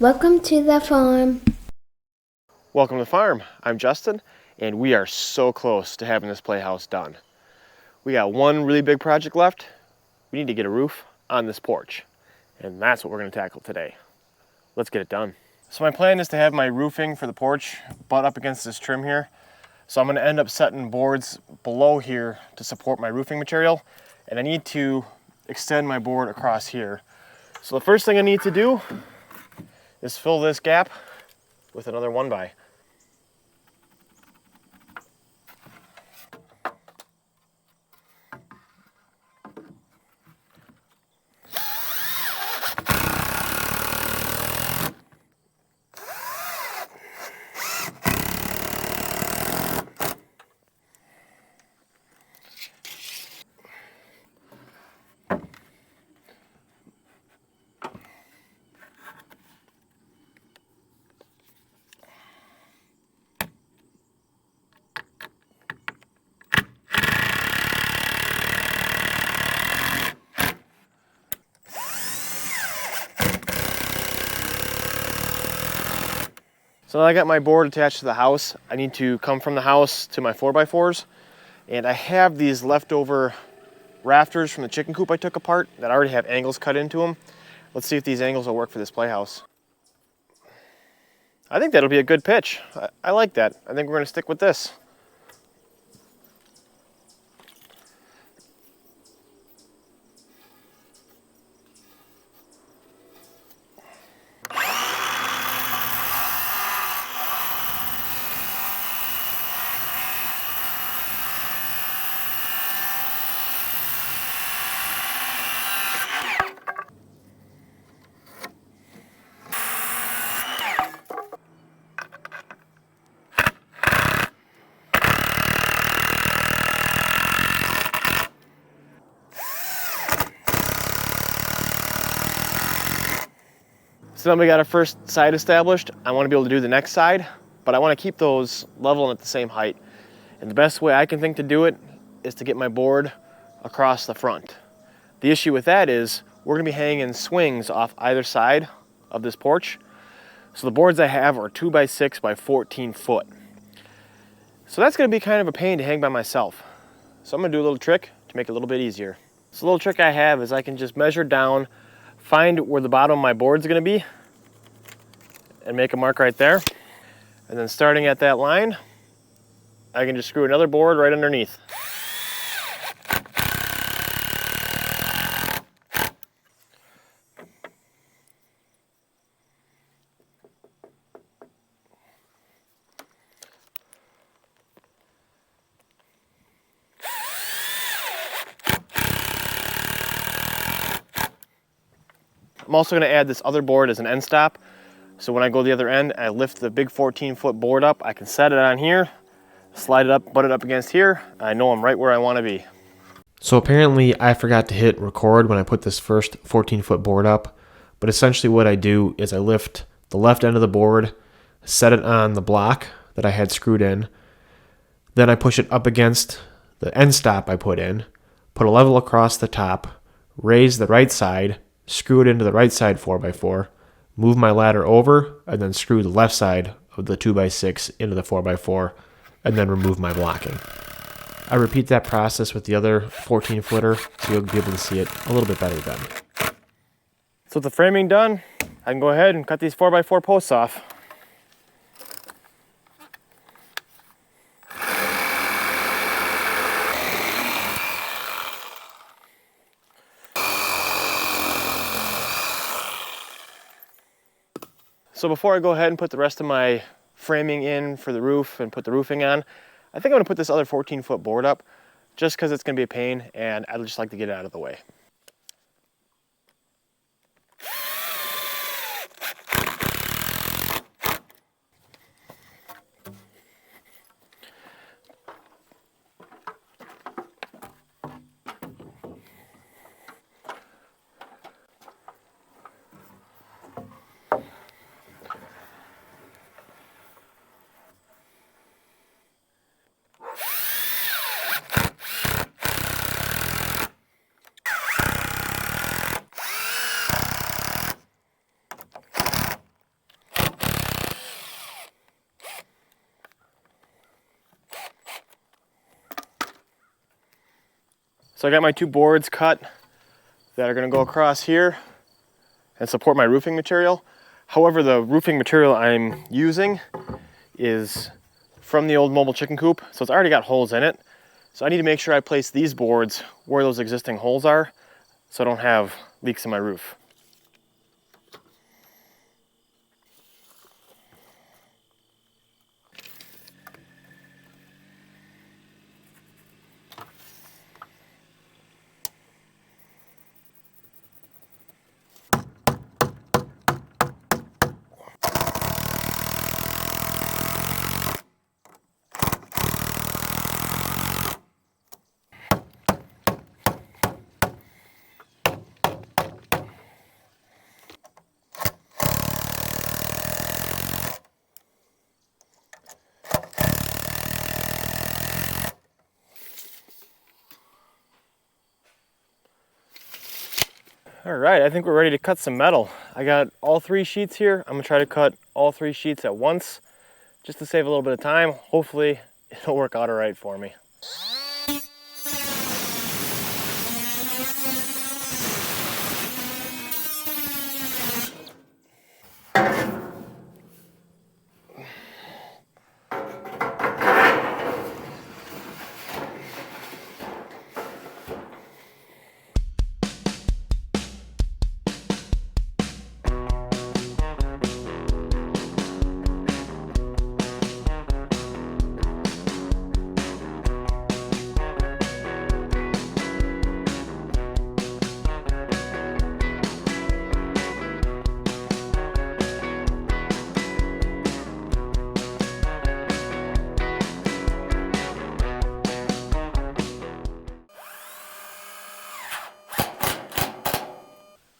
Welcome to the farm. Welcome to the farm. I'm Justin, and we are so close to having this playhouse done. We got one really big project left. We need to get a roof on this porch, and that's what we're going to tackle today. Let's get it done. So my plan is to have my roofing for the porch butt up against this trim here. So I'm going to end up setting boards below here to support my roofing material, and I need to extend my board across here. So the first thing I need to do is fill this gap with another 1x. So now I got my board attached to the house. I need to come from the house to my 4x4s, and I have these leftover rafters from the chicken coop I took apart that already have angles cut into them. Let's see if these angles will work for this playhouse. I think that'll be a good pitch. I like that. I think we're going to stick with this. So now we got our first side established. I want to be able to do the next side, but I want to keep those level and at the same height. And the best way I can think to do it is to get my board across the front. The issue with that is we're going to be hanging swings off either side of this porch. So the boards I have are 2x6 by 14 foot. So that's going to be kind of a pain to hang by myself. So I'm going to do a little trick to make it a little bit easier. So the little trick I have is I can just measure down, find where the bottom of my board's going to be, and make a mark right there. And then starting at that line, I can just screw another board right underneath. I'm also going to add this other board as an end stop. So when I go the other end, I lift the big 14-foot board up. I can set it on here, slide it up, butt it up against here. I know I'm right where I want to be. So apparently I forgot to hit record when I put this first 14-foot board up, but essentially what I do is I lift the left end of the board, set it on the block that I had screwed in, then I push it up against the end stop I put in, put a level across the top, raise the right side, screw it into the right side 4x4, move my ladder over, and then screw the left side of the 2x6 into the 4x4, and then remove my blocking. I repeat that process with the other 14-footer, so you'll be able to see it a little bit better then. So with the framing done, I can go ahead and cut these 4x4 posts off. So before I go ahead and put the rest of my framing in for the roof and put the roofing on, I think I'm going to put this other 14-foot board up just because it's going to be a pain and I'd just like to get it out of the way. So I got my 2 boards cut that are gonna go across here and support my roofing material. However, the roofing material I'm using is from the old mobile chicken coop, so it's already got holes in it. So I need to make sure I place these boards where those existing holes are so I don't have leaks in my roof. All right, I think we're ready to cut some metal. I got all 3 sheets here. I'm gonna try to cut all 3 sheets at once just to save a little bit of time. Hopefully it'll work out all right for me.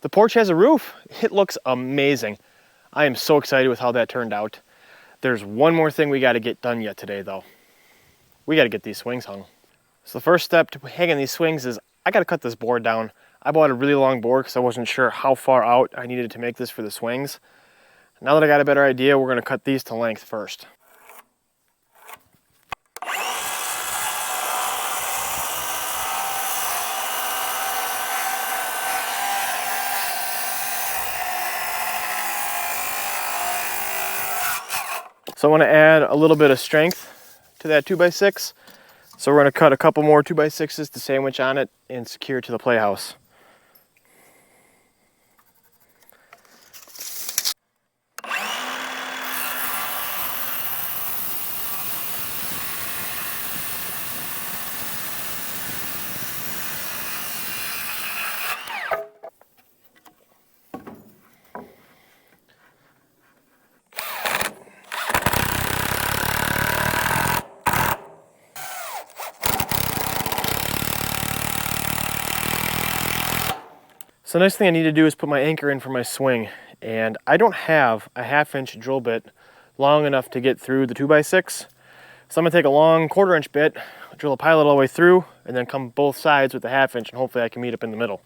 The porch has a roof. It looks amazing. I am so excited with how that turned out. There's one more thing we got to get done yet today though. We got to get these swings hung. So the first step to hanging these swings is I got to cut this board down. I bought a really long board because I wasn't sure how far out I needed to make this for the swings. Now that I got a better idea, we're going to cut these to length first. So I want to add a little bit of strength to that 2x6. So we're going to cut a couple more 2x6s to sandwich on it and secure to the Playhouse. So the next thing I need to do is put my anchor in for my swing, and I don't have a 1/2-inch drill bit long enough to get through the 2x6. So I'm gonna take a long 1/4-inch bit, drill a pilot all the way through, and then come both sides with the 1/2-inch, and hopefully I can meet up in the middle.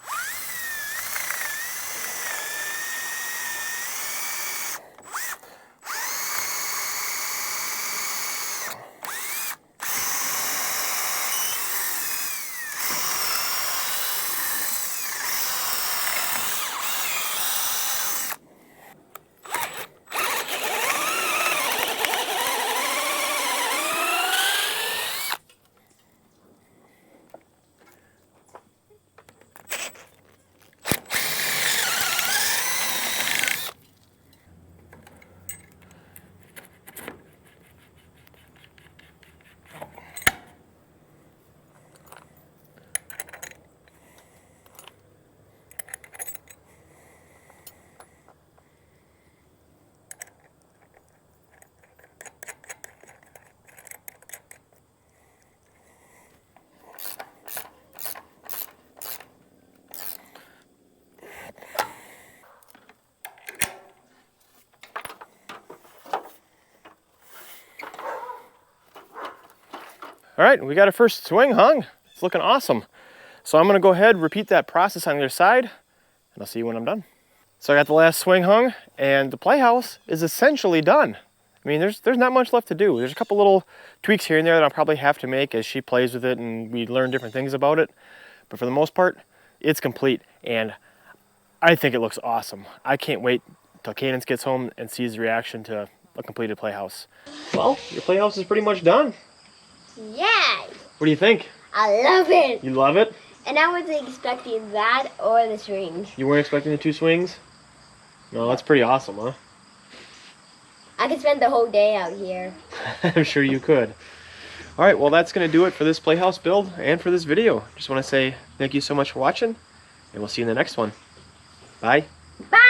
All right, we got our first swing hung. It's looking awesome. So I'm gonna go ahead, repeat that process on the other side, and I'll see you when I'm done. So I got the last swing hung, and the Playhouse is essentially done. I mean, there's not much left to do. There's a couple little tweaks here and there that I'll probably have to make as she plays with it and we learn different things about it. But for the most part, it's complete, and I think it looks awesome. I can't wait till Cadence gets home and sees the reaction to a completed playhouse. Well, your playhouse is pretty much done. Yeah, What do you think? I love it. You love it? And I wasn't expecting that or the swings. You weren't expecting the 2 swings? No, that's pretty awesome, huh? I could spend the whole day out here. I'm sure you could. All right, well, that's going to do it for this playhouse build and for this video. Just want to say thank you so much for watching, and we'll see you in the next one. Bye. Bye.